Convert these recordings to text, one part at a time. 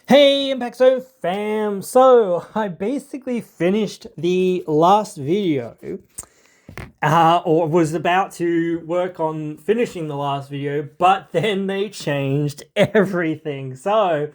Hey impzone fam! So I basically finished the last video, or was about to work on finishing the last video, but then they changed everything. So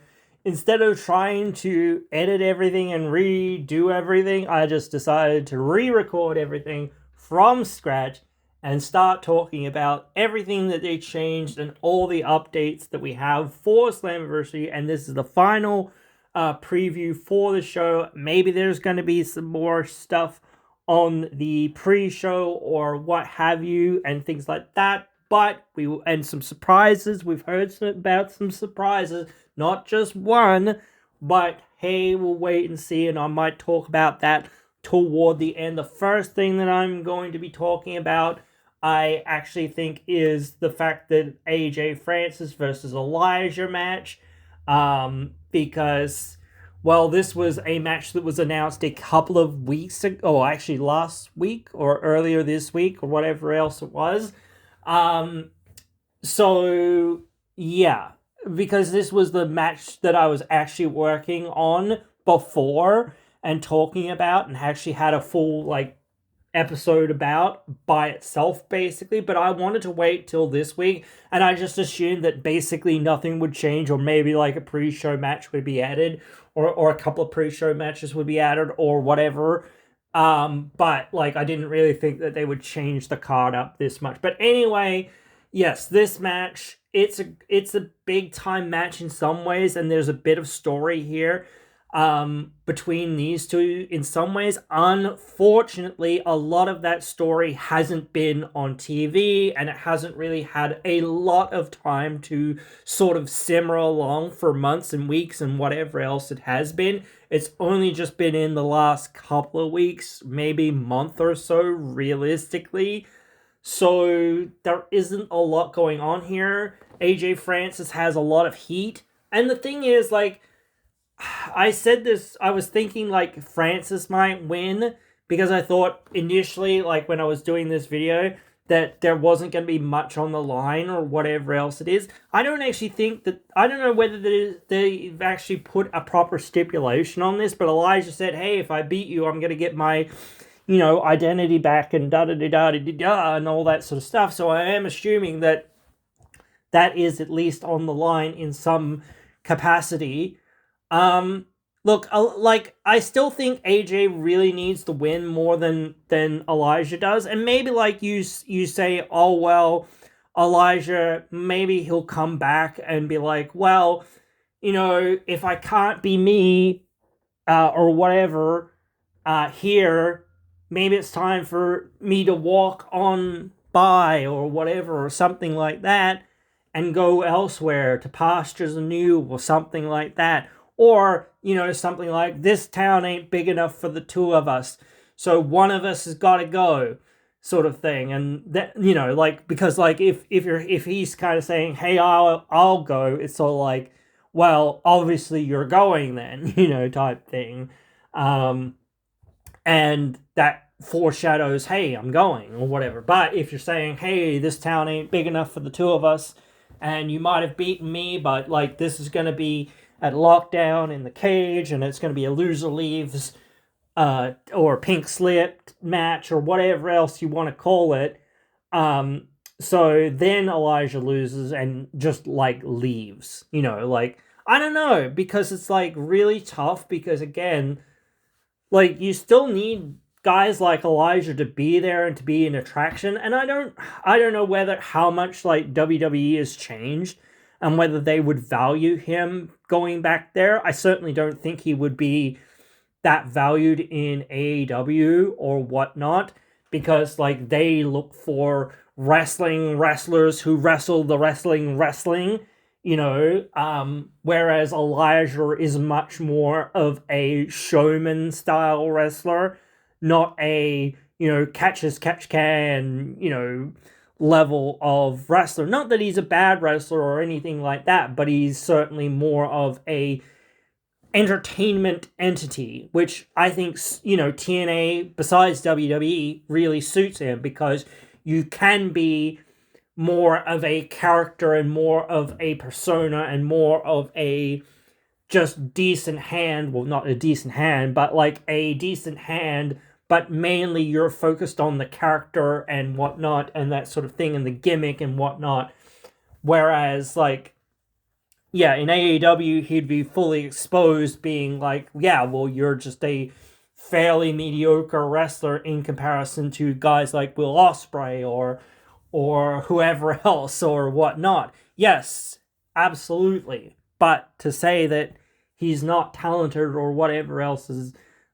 instead of trying to edit everything and redo everything, I just decided to re-record everything from scratch and start talking about everything that they changed and all the updates that we have for Slammiversary. And this is the final preview for the show. Maybe there's going to be some more stuff on the pre-show or what have you and things like that. But and some surprises. We've heard about some surprises, not just one. But hey, we'll wait and see, and I might talk about that toward the end. The first thing that I'm going to be talking about, I actually think, is the fact that AJ Francis versus Elijah match. Because, well, this was a match that was announced a couple of weeks ago, or actually last week, or earlier this week, or whatever else it was. So, yeah, because this was the match that I was actually working on before and talking about, and actually had a full, episode about by itself, basically. But I wanted to wait till this week, and I just assumed that basically nothing would change, or maybe like a pre-show match would be added, or a couple of pre-show matches would be added, or whatever. But like, I didn't really think that they would change the card up this much. But anyway, yes, this match, it's a big time match in some ways, and there's a bit of story here between these two in some ways. Unfortunately, a lot of that story hasn't been on TV, and it hasn't really had a lot of time to sort of simmer along for months and weeks and whatever else it has been. It's only just been in the last couple of weeks, maybe month or so, realistically. So there isn't a lot going on here. AJ Francis has a lot of heat. And the thing is, like, I said this, I was thinking like Francis might win, because I thought initially, like when I was doing this video, that there wasn't going to be much on the line or whatever else it is. I don't actually think that, I don't know whether they've actually put a proper stipulation on this, but Elijah said, hey, if I beat you, I'm going to get my, identity back and da-da-da-da-da-da and all that sort of stuff. So I am assuming that that is at least on the line in some capacity. Look, like, I still think AJ really needs to win more than Elijah does, and maybe like you say, oh well, Elijah, maybe he'll come back and be like, well, if I can't be me, or whatever, here, maybe it's time for me to walk on by or whatever, or something like that, and go elsewhere to pastures anew or something like that. Or, something like, this town ain't big enough for the two of us, so one of us has got to go, sort of thing. And that, like, because like if he's kind of saying, hey, I'll go, it's sort of like, well, obviously you're going then, type thing. And that foreshadows, hey, I'm going, or whatever. But if you're saying, hey, this town ain't big enough for the two of us, and you might have beaten me, but like, this is going to be at lockdown in the cage, and it's going to be a loser leaves or pink slip match, or whatever else you want to call it. So then Elijah loses and just like leaves, like, I don't know, because it's like really tough, because again, like, you still need guys like Elijah to be there and to be an attraction. And I don't know how much like WWE has changed, and whether they would value him going back there. I certainly don't think he would be that valued in AEW or whatnot, because like, they look for wrestlers who wrestle the wrestling, whereas Elijah is much more of a showman style wrestler, not a, catch as catch can, level of wrestler. Not that he's a bad wrestler or anything like that, but he's certainly more of a entertainment entity, which I think, TNA, besides WWE, really suits him, because you can be more of a character and more of a persona and more of a just decent hand, well, not a decent hand, but like a decent hand, but mainly you're focused on the character and whatnot and that sort of thing and the gimmick and whatnot. Whereas, like, yeah, in AEW, he'd be fully exposed, being like, yeah, well, you're just a fairly mediocre wrestler in comparison to guys like Will Ospreay or whoever else or whatnot. Yes, absolutely. But to say that he's not talented or whatever else is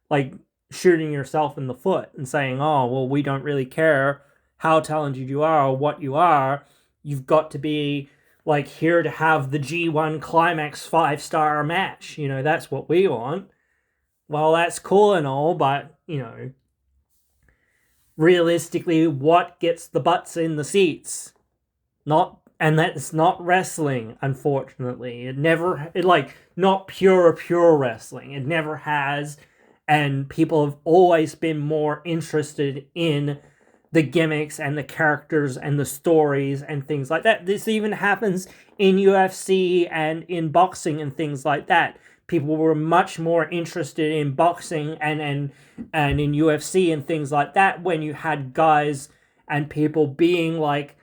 like shooting yourself in the foot and saying, oh, well, we don't really care how talented you are or what you are. You've got to be like here to have the G1 Climax 5-star match. You know, that's what we want. Well, that's cool and all, but, you know, realistically, what gets the butts in the seats? And that's not wrestling, unfortunately. Not pure wrestling. It never has, and people have always been more interested in the gimmicks and the characters and the stories and things like that. This even happens in UFC and in boxing and things like that. People were much more interested in boxing and in UFC and things like that when you had guys and people being like,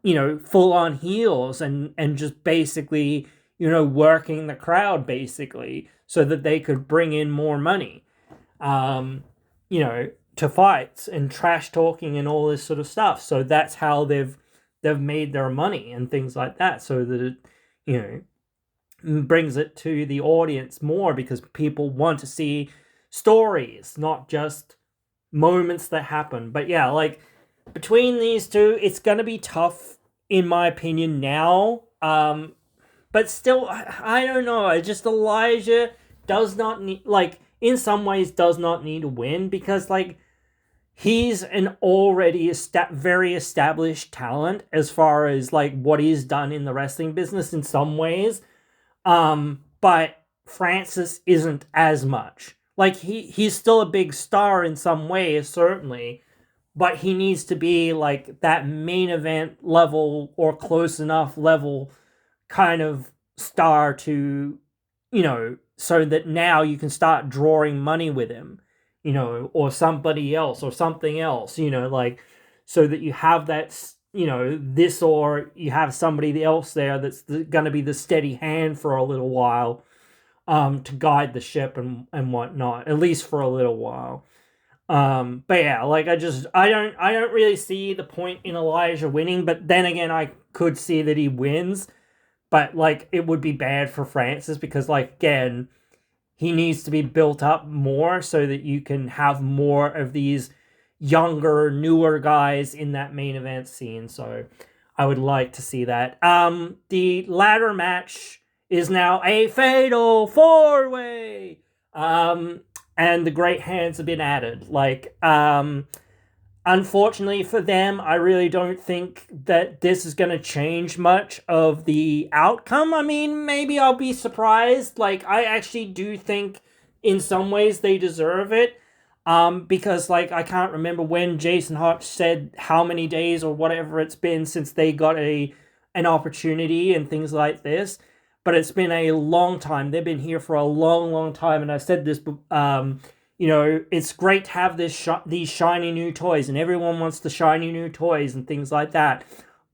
you know, full on heels and just basically, you know, working the crowd basically so that they could bring in more money, you know, to fights and trash talking and all this sort of stuff. So that's how they've made their money and things like that. So that it, you know, brings it to the audience more because people want to see stories, not just moments that happen. But yeah, like between these two, it's going to be tough in my opinion now. But still, I don't know. I just, Elijah does not need, like, in some ways does not need to win because, like, he's an already very established talent as far as, like, what he's done in the wrestling business in some ways. But Francis isn't as much. Like, he's still a big star in some ways, certainly, but he needs to be, like, that main event level or close enough level kind of star to, you know, so that now you can start drawing money with him, you know, or somebody else or something else, you know, like, so that you have that, you know, this, or you have somebody else there that's going to be the steady hand for a little while, to guide the ship and whatnot, at least for a little while. But yeah, like, I don't really see the point in Elijah winning, but then again, I could see that he wins, but, like, it would be bad for Francis because, like, again, he needs to be built up more so that you can have more of these younger, newer guys in that main event scene. So I would like to see that. The ladder match is now a fatal 4-way. And the great hands have been added. Like, unfortunately for them, I really don't think that this is going to change much of the outcome. I mean, maybe I'll be surprised. Like, I actually do think in some ways they deserve it. Because, like, I can't remember when Jason Hotch said how many days or whatever it's been since they got an opportunity and things like this. But it's been a long time. They've been here for a long, long time. And I said this, you know, it's great to have these shiny new toys, and everyone wants the shiny new toys and things like that.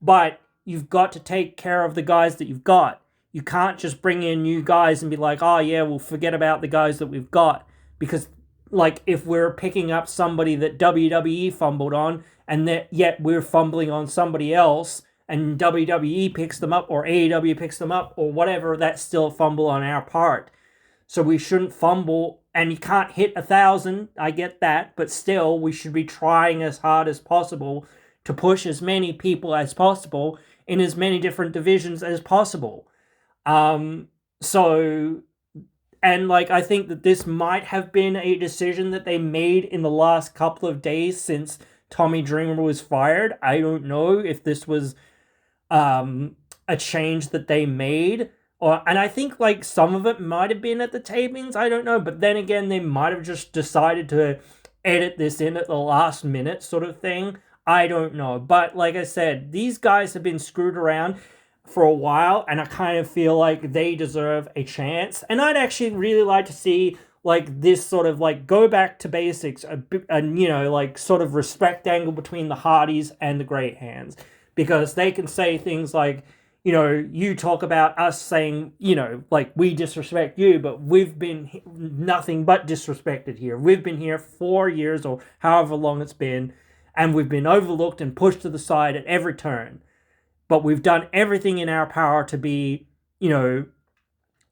But you've got to take care of the guys that you've got. You can't just bring in new guys and be like, oh yeah, we'll forget about the guys that we've got. Because, like, if we're picking up somebody that WWE fumbled on, and that yet we're fumbling on somebody else, and WWE picks them up, or AEW picks them up, or whatever, that's still a fumble on our part. So we shouldn't fumble, and you can't hit 1,000, I get that, but still, we should be trying as hard as possible to push as many people as possible in as many different divisions as possible. So, and, like, I think that this might have been a decision that they made in the last couple of days since Tommy Dreamer was fired. I don't know if this was a change that they made, and I think, like, some of it might have been at the tapings, I don't know, but then again, they might have just decided to edit this in at the last minute sort of thing. I don't know, but like I said, these guys have been screwed around. for a while, and I kind of feel like they deserve a chance. And I'd actually really like to see like this sort of like go back to basics, and like sort of respect angle between the Hardys and the Great Hands, because they can say things like, you talk about us saying, like we disrespect you, but we've been nothing but disrespected here. We've been here 4 years or however long it's been, and we've been overlooked and pushed to the side at every turn. But we've done everything in our power to be,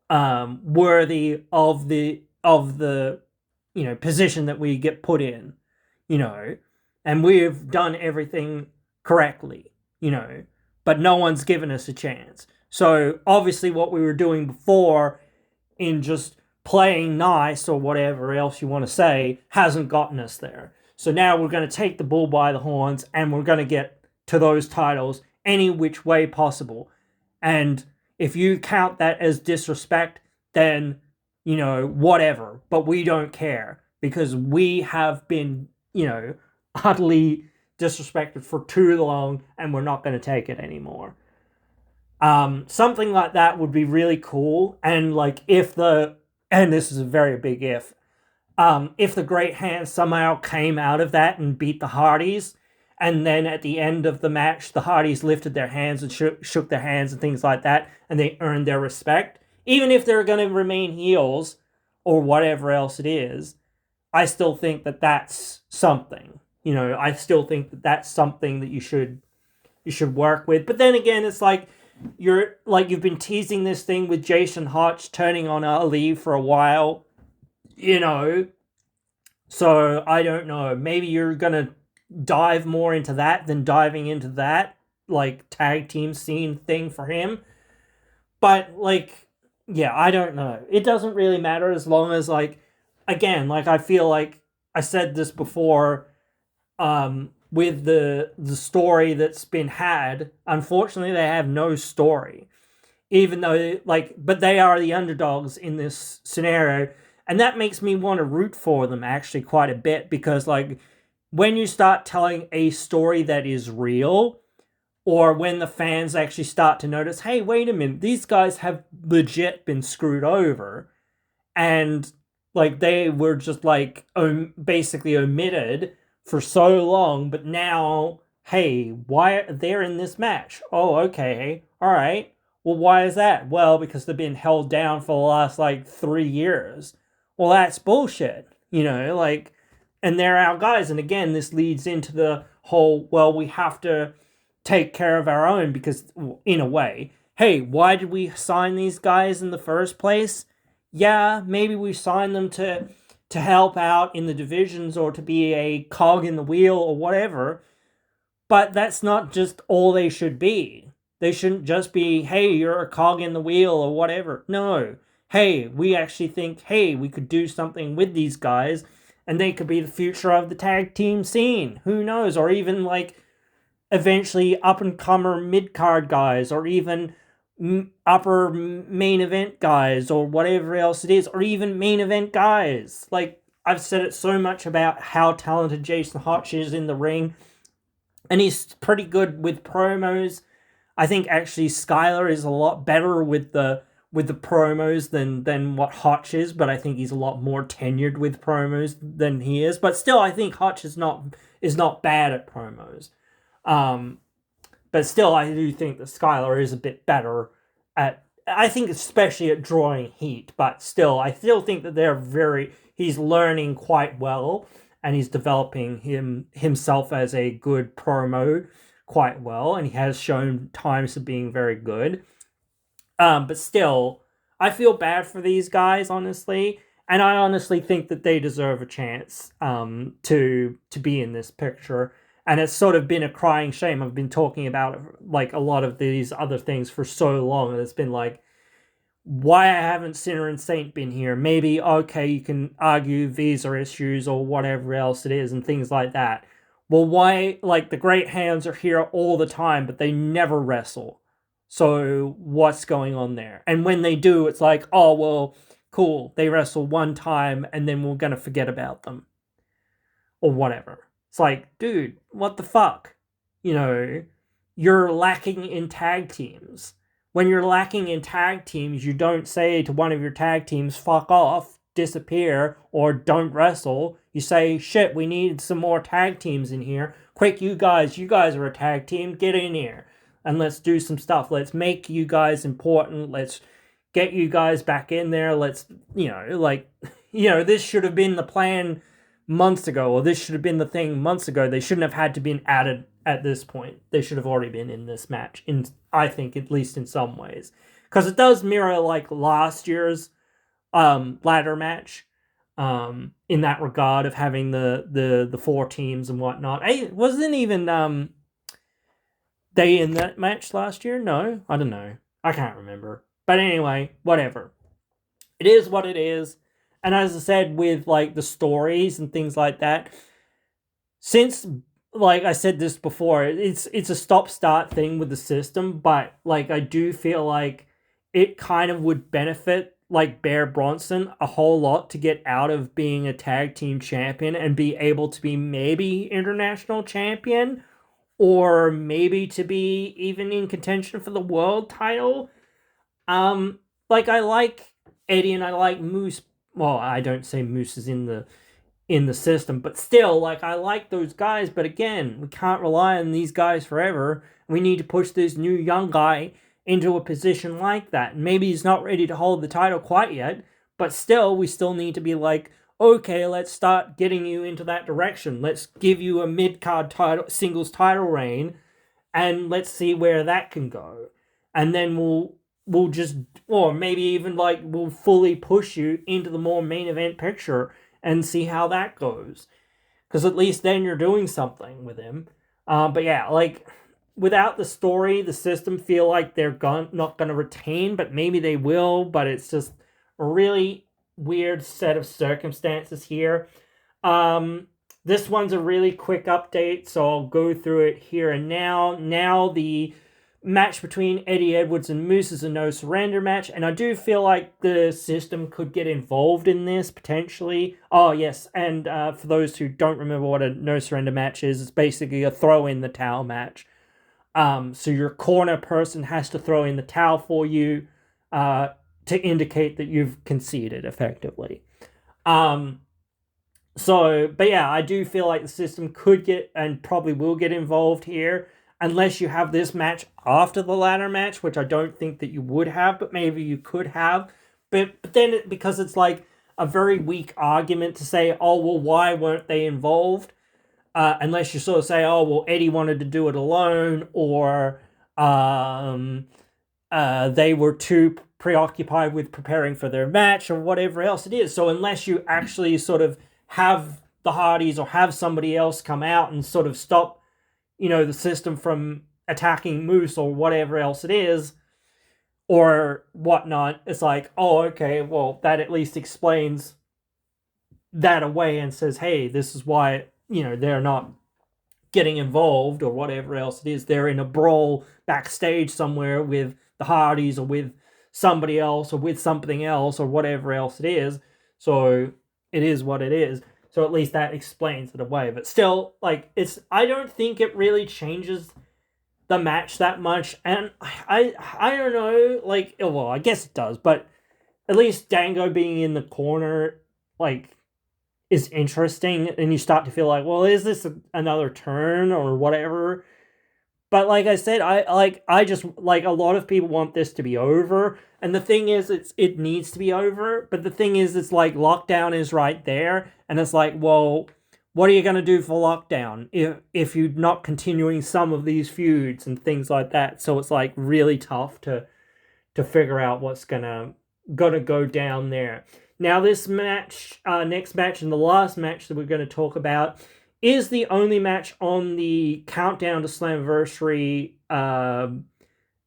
worthy of the position that we get put in, and we've done everything correctly, but no one's given us a chance. So obviously what we were doing before in just playing nice or whatever else you want to say hasn't gotten us there. So now we're going to take the bull by the horns, and we're going to get to those titles any which way possible. And if you count that as disrespect, then, whatever. But we don't care, because we have been, utterly disrespected for too long, and we're not going to take it anymore. Something like that would be really cool. And like and this is a very big if the Great Hands somehow came out of that and beat the Hardys, and then at the end of the match, the Hardys lifted their hands and shook their hands and things like that, and they earned their respect. Even if they're going to remain heels or whatever else it is, I still think that that's something. I still think that that's something that you should work with. But then again, it's like you've been teasing this thing with Jason Hotch turning on Ali for a while, So I don't know. Maybe you're gonna dive more into that than diving into that like tag team scene thing for him. But like, yeah, I don't know. It doesn't really matter as long as like, again, like I feel like I said this before, with the story that's been had. Unfortunately, they have no story, even though but they are the underdogs in this scenario, and that makes me want to root for them actually quite a bit, because like when you start telling a story that is real, or when the fans actually start to notice, hey, wait a minute, these guys have legit been screwed over, and like they were just like basically omitted for so long, but now, hey, why they're in this match? Oh, okay, all right. Well, why is that? Well, because they've been held down for the last like 3 years. Well, that's bullshit, and they're our guys. And again, this leads into the whole, well, we have to take care of our own, because in a way, hey, why did we sign these guys in the first place? Yeah, maybe we signed them to help out in the divisions or to be a cog in the wheel or whatever, but that's not just all they should be. They shouldn't just be, hey, you're a cog in the wheel or whatever. No. Hey, we actually think, hey, we could do something with these guys, and they could be the future of the tag team scene. Who knows? Or even like eventually up-and-comer mid-card guys, or even upper main event guys, or whatever else it is, or even main event guys. Like, I've said it so much about how talented Jason Hotch is in the ring, and he's pretty good with promos. I think actually Skylar is a lot better with the promos than what Hotch is, but I think he's a lot more tenured with promos than he is. But still, I think Hotch is not bad at promos. But still, I do think that Skylar is a bit better at, I think especially at drawing heat, but still, I still think that he's learning quite well, and he's developing himself as a good promo quite well, and he has shown times of being very good. But still, I feel bad for these guys, honestly, and I honestly think that they deserve a chance to be in this picture. And it's sort of been a crying shame. I've been talking about like a lot of these other things for so long, and it's been like, why haven't Sinner and Saint been here? Maybe, okay, you can argue visa issues or whatever else it is and things like that. Well, why, like, the Great Hands are here all the time, but they never wrestle. So what's going on there? And when they do, it's like, oh, well, cool, they wrestle one time and then we're going to forget about them. Or whatever. It's like, dude, what the fuck? You're lacking in tag teams. when you're lacking in tag teams, you don't say to one of your tag teams, fuck off, disappear, or don't wrestle. You say, shit, we need some more tag teams in here. Quick, you guys are a tag team, get in here. And let's do some stuff. Let's make you guys important. Let's get you guys back in there. Let's, this should have been the plan months ago, or this should have been the thing months ago. They shouldn't have had to been added at this point. They should have already been in this match, I think, at least in some ways. Because it does mirror, like, last year's ladder match in that regard of having the 4 teams and whatnot. Wasn't even they in that match last year? No, I don't know. I can't remember. But anyway, whatever. It is what it is. And as I said, with, like, the stories and things like that, since, like I said this before, it's a stop-start thing with the system, but, like, I do feel like it kind of would benefit, like, Bear Bronson a whole lot to get out of being a tag team champion and be able to be maybe international champion, or maybe to be even in contention for the world title. Like, I like Eddie and I like Moose. Well, I don't say Moose is in the system, but still, like, I like those guys. But again, we can't rely on these guys forever. We need to push this new young guy into a position like that. Maybe he's not ready to hold the title quite yet, but still, we still need to be like, okay, let's start getting you into that direction. Let's give you a mid-card title, singles title reign, and let's see where that can go. And then we'll just, or maybe even, like, we'll fully push you into the more main event picture and see how that goes. Because at least then you're doing something with him. But yeah, like, without the story, the system feel like they're not going to retain, but maybe they will. But it's just a really weird set of circumstances here. This one's a really quick update, so I'll go through it here and now. Now the match between Eddie Edwards and Moose is a no surrender match, and I do feel like the system could get involved in this potentially. Oh yes, and for those who don't remember what a no surrender match is, it's basically a throw in the towel match. So your corner person has to throw in the towel for you to indicate that you've conceded effectively. But yeah, I do feel like the system could get and probably will get involved here. Unless you have this match after the ladder match, which I don't think that you would have, but maybe you could have. But then, because it's like a very weak argument to say, oh, well, why weren't they involved? Unless you sort of say, oh, well, Eddie wanted to do it alone, or they were too preoccupied with preparing for their match, or whatever else it is. So unless you actually sort of have the Hardys or have somebody else come out and sort of stop, the system from attacking Moose or whatever else it is, or whatnot, it's like, oh, okay, well, that at least explains that away and says, hey, this is why, they're not getting involved or whatever else it is. They're in a brawl backstage somewhere with the Hardys or with somebody else or with something else or whatever else it is. So it is what it is. So at least that explains it away. But still, like, I don't think it really changes the match that much. And I don't know, like, well, I guess it does. But at least Dango being in the corner, like, is interesting. And you start to feel like, well, is this another turn or whatever? But like I said, I just, like, a lot of people want this to be over. And the thing is, it needs to be over. But the thing is, it's like lockdown is right there. And it's like, well, what are you going to do for lockdown if you're not continuing some of these feuds and things like that? So it's like really tough to figure out what's gonna go down there. Now this match, next match and the last match that we're going to talk about is the only match on the Countdown to Slammiversary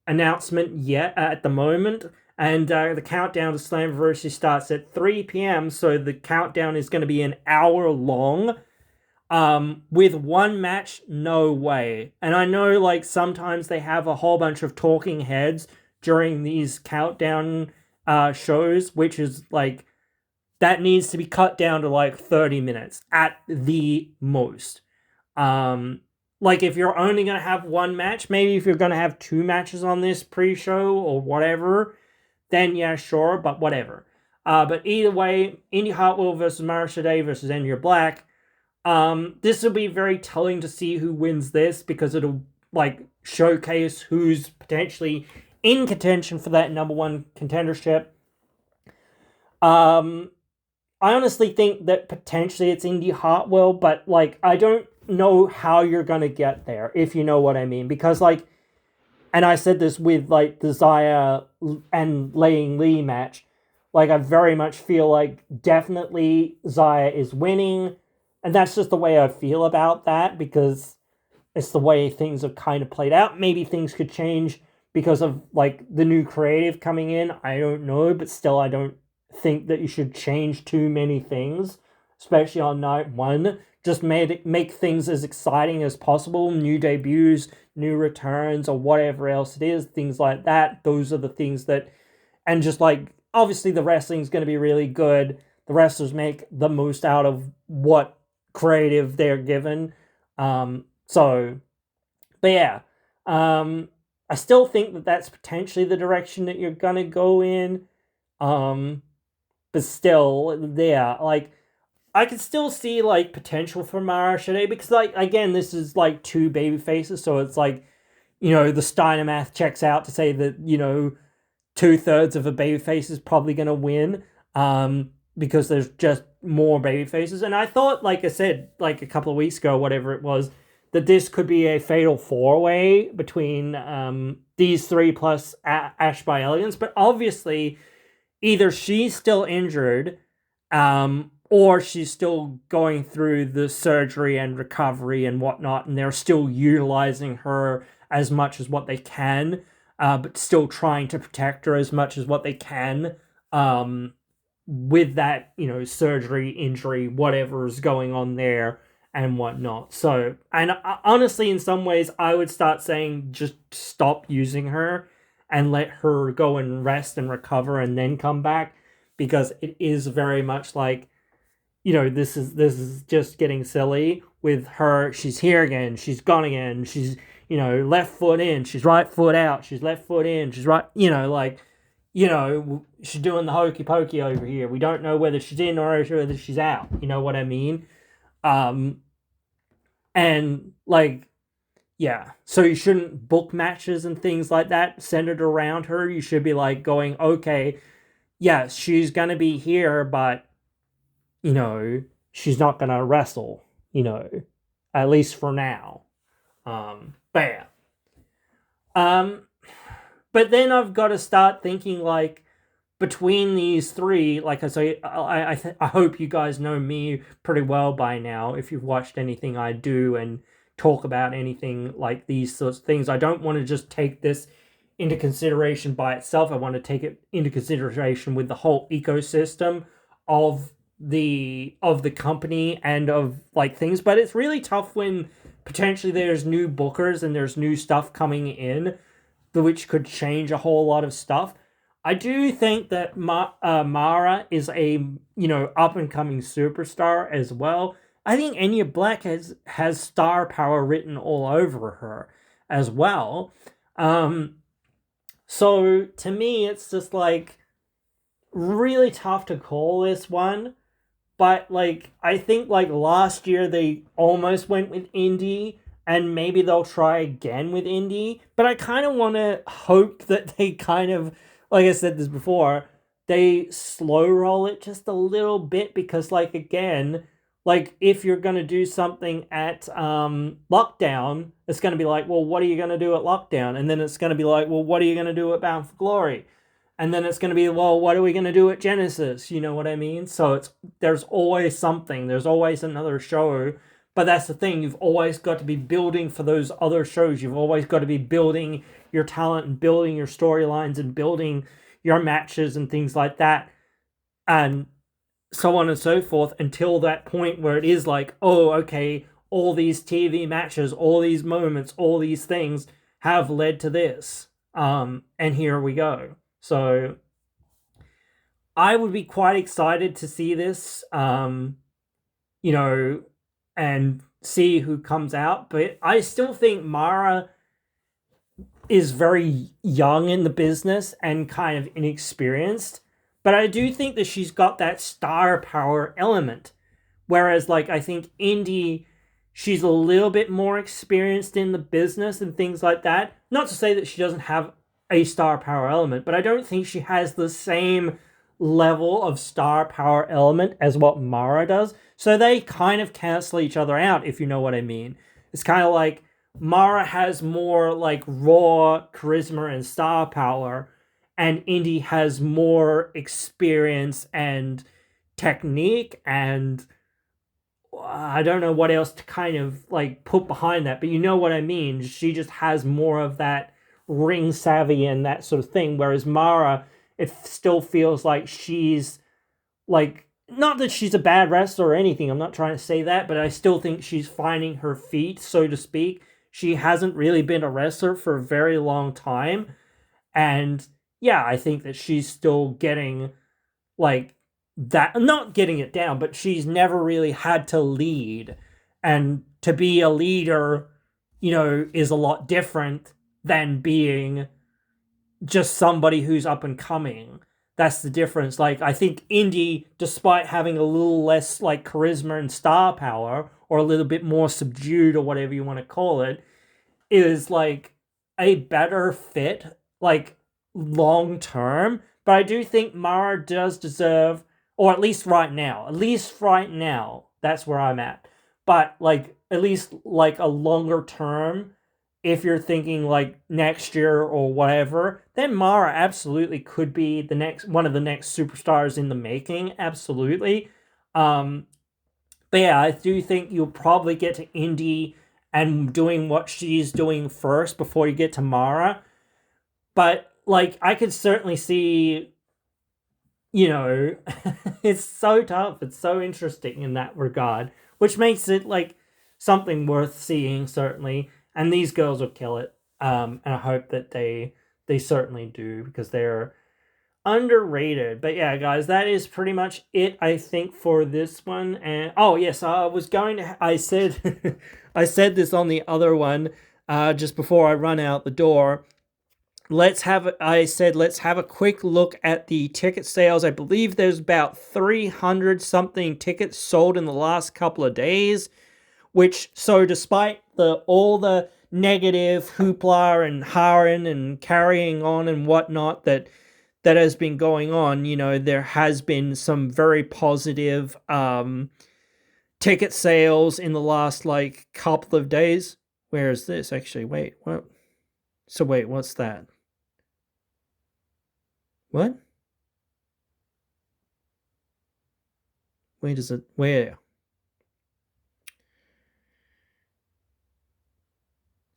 announcement yet at the moment. And the Countdown to Slammiversary starts at 3 p.m. So the countdown is going to be an hour long. With one match, no way. And I know, like, sometimes they have a whole bunch of talking heads during these countdown shows, which is, like, that needs to be cut down to, like, 30 minutes at the most. like if you're only going to have one match, maybe if you're going to have two matches on this pre-show or whatever, then yeah, sure, but whatever. But either way, Indy Hartwell versus Mara Shade versus Enya Black. This will be very telling to see who wins this, because it'll like showcase who's potentially in contention for that number one contendership. I honestly think that potentially it's Indy Hartwell, but like I don't know how you're gonna get there, if you know what I mean. Because like, and I said this with like the Zaya and Laying Lee match, like I very much feel like definitely Zaya is winning, and that's just the way I feel about that, because it's the way things have kind of played out. Maybe things could change because of like the new creative coming in. I don't know, but still, I don't think that you should change too many things, especially on night one. Just make things as exciting as possible. New debuts, new returns, or whatever else it is, things like that. Those are the things that, and just like obviously the wrestling's going to be really good. The wrestlers make the most out of what creative they're given. So, but yeah, I still think that that's potentially the direction that you're gonna go in. But still, yeah, like I can still see like potential for Mara Shade, because like again, this is like two baby faces, so it's like, the Steiner math checks out to say that 2/3 of a baby face is probably gonna win. Because there's just more baby faces, and I thought, like I said, like a couple of weeks ago, whatever it was, that this could be a fatal four-way between these three plus Ash by Elegance, but obviously either she's still injured, or she's still going through the surgery and recovery and whatnot, and they're still utilizing her as much as what they can, but still trying to protect her as much as what they can, with that, surgery, injury, whatever is going on there and whatnot. So, and honestly, in some ways, I would start saying just stop using her and let her go and rest and recover and then come back, because it is very much like, this is just getting silly with her. She's here again, she's gone again, she's left foot in, she's right foot out, she's left foot in, she's right, she's doing the hokey pokey over here. We don't know whether she's in or whether she's out. You know what I mean? And like, yeah. So you shouldn't book matches and things like that centered around her. You should be like going, okay, yes, she's gonna be here, but she's not gonna wrestle. At least for now. But yeah. But then I've got to start thinking like, between these three, like I say, I hope you guys know me pretty well by now. If you've watched anything I do and talk about anything like these sorts of things, I don't want to just take this into consideration by itself. I want to take it into consideration with the whole ecosystem of the company and of like things. But it's really tough when potentially there's new bookers and there's new stuff coming in, which could change a whole lot of stuff. I do think that Mara is a up and coming superstar as well. I think Enya Black has star power written all over her as well. So to me, it's just like really tough to call this one. But like I think like last year they almost went with Indy, and maybe they'll try again with Indy. But I kind of want to hope that they kind of, like I said this before, they slow roll it just a little bit, because like again, like if you're going to do something at Lockdown, it's going to be like, well, what are you going to do at Lockdown? And then it's going to be like, well, what are you going to do at Bound for Glory? And then it's going to be, well, what are we going to do at Genesis? You know what I mean? So there's always something. There's always another show. But that's the thing. You've always got to be building for those other shows. You've always got to be building your talent and building your storylines and building your matches and things like that. And so on and so forth, until that point where it is like, oh, okay, all these TV matches, all these moments, all these things have led to this. And here we go. So I would be quite excited to see this, and see who comes out. But I still think Mara is very young in the business and kind of inexperienced. But I do think that she's got that star power element. Whereas, like, I think Indy, she's a little bit more experienced in the business and things like that. Not to say that she doesn't have a star power element, but I don't think she has the same level of star power element as what Mara does. So they kind of cancel each other out, if you know what I mean. It's kind of like Mara has more like raw charisma and star power, and Indy has more experience and technique, and I don't know what else to kind of like put behind that, but you know what I mean. She just has more of that ring savvy and that sort of thing, whereas Mara, it still feels like she's like, not that she's a bad wrestler or anything, I'm not trying to say that, but I still think she's finding her feet, so to speak. She hasn't really been a wrestler for a very long time, and yeah, I think that she's still getting like that, not getting it down, but she's never really had to lead, and to be a leader, is a lot different than being just somebody who's up and coming. That's the difference. Like, I think Indy, despite having a little less like charisma and star power, or a little bit more subdued, or whatever you want to call it, is like a better fit, like long term. But I do think Mara does deserve, or at least right now, that's where I'm at. But like, at least like a longer term, if you're thinking like next year or whatever, then Mara absolutely could be the next one of the next superstars in the making. Absolutely. Um, but yeah, I do think you'll probably get to Indy and doing what she's doing first before you get to Mara. But like, I could certainly see, it's so tough. It's so interesting in that regard, which makes it like something worth seeing, certainly. And these girls will kill it. And I hope that they certainly do, because they're underrated. But yeah, guys, that is pretty much it, I think, for this one. And oh yes, I said I said this on the other one, just before I run out the door. Let's have a quick look at the ticket sales. I believe there's about 300 something tickets sold in the last couple of days, which, so despite all the negative hoopla and harring and carrying on and whatnot that has been going on, there has been some very positive ticket sales in the last like couple of days. Where is this actually? Wait, what? So wait, what's that? What? Where?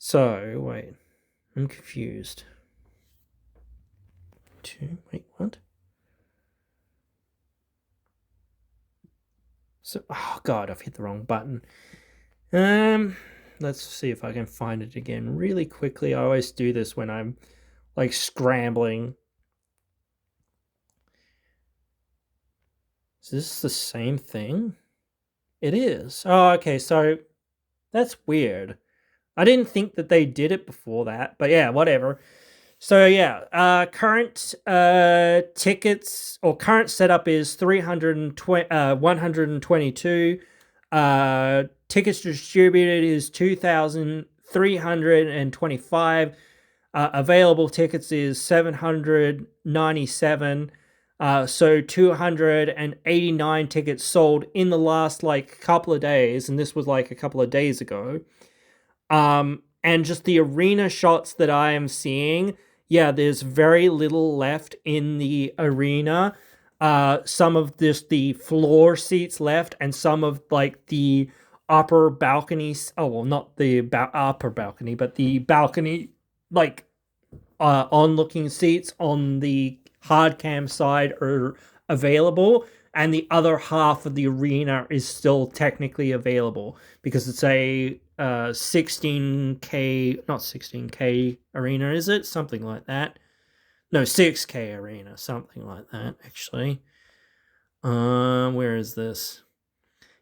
So, wait. I'm confused. Wait, what? So, oh god, I've hit the wrong button. Let's see if I can find it again really quickly. I always do this when I'm like scrambling. Is this the same thing? It is. Oh, okay, so that's weird. I didn't think that they did it before that, but yeah, whatever. So yeah, current tickets, or current setup is 122. Tickets distributed is 2,325. Available tickets is 797. So 289 tickets sold in the last like couple of days, and this was like a couple of days ago. And just the arena shots that I am seeing, yeah, there's very little left in the arena. Some of the floor seats left, and some of like the upper balconies. Oh well, not the upper balcony, but the balcony like on-looking seats on the hard cam side are available, and the other half of the arena is still technically available because it's a 16K, not 16K arena, is it? Something like that. No, 6K arena, something like that, actually. Where is this?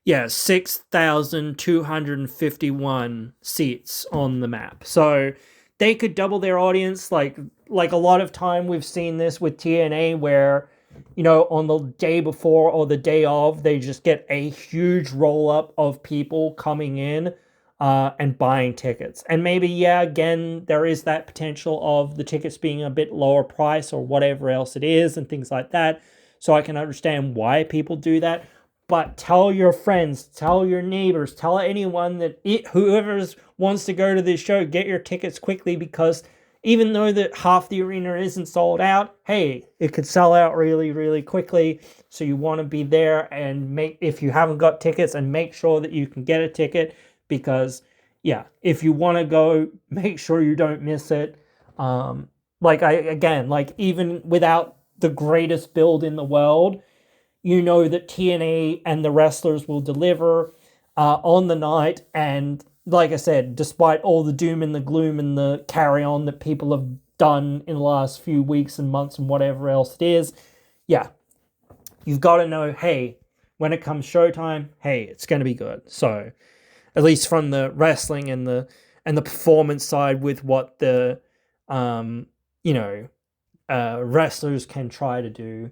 Yeah, 6,251 seats on the map. So they could double their audience. Like a lot of time we've seen this with TNA where, on the day before or the day of, they just get a huge roll up of people coming in and buying tickets. And maybe, yeah, again, there is that potential of the tickets being a bit lower price or whatever else it is and things like that. So I can understand why people do that. But tell your friends, tell your neighbors, tell anyone whoever wants to go to this show, get your tickets quickly, because even though that half the arena isn't sold out, hey, it could sell out really, really quickly. So you want to be there and if you haven't got tickets, and make sure that you can get a ticket, because yeah, if you want to go, make sure you don't miss it. Even without the greatest build in the world, that TNA and the wrestlers will deliver on the night. And like I said, despite all the doom and the gloom and the carry on that people have done in the last few weeks and months and whatever else it is, yeah, you've got to know, hey, when it comes showtime, hey, it's going to be good. So at least from the wrestling and the performance side, with what the wrestlers can try to do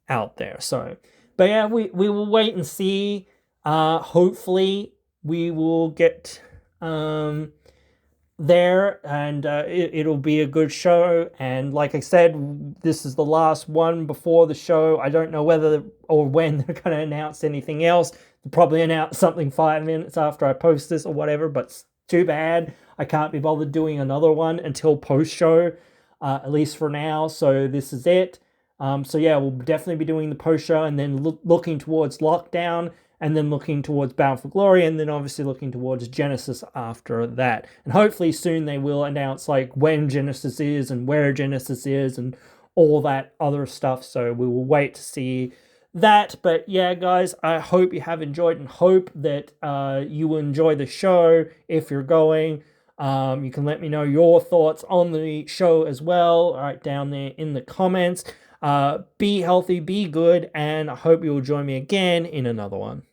out there. So, but yeah, we will wait and see. Hopefully we will get there, and it'll be a good show. And like I said, this is the last one before the show. I don't know whether or when they're going to announce anything else. They'll probably announce something 5 minutes after I post this or whatever, but too bad. I can't be bothered doing another one until post show, at least for now. So this is it. So yeah, we'll definitely be doing the post show, and then looking towards Lockdown, and then looking towards Bound for Glory, and then obviously looking towards Genesis after that. And hopefully soon they will announce like when Genesis is and where Genesis is and all that other stuff. So we will wait to see that. But yeah, guys, I hope you have enjoyed, and hope that you will enjoy the show if you're going. You can let me know your thoughts on the show as well, right down there in the comments. Be healthy, be good, and I hope you'll join me again in another one.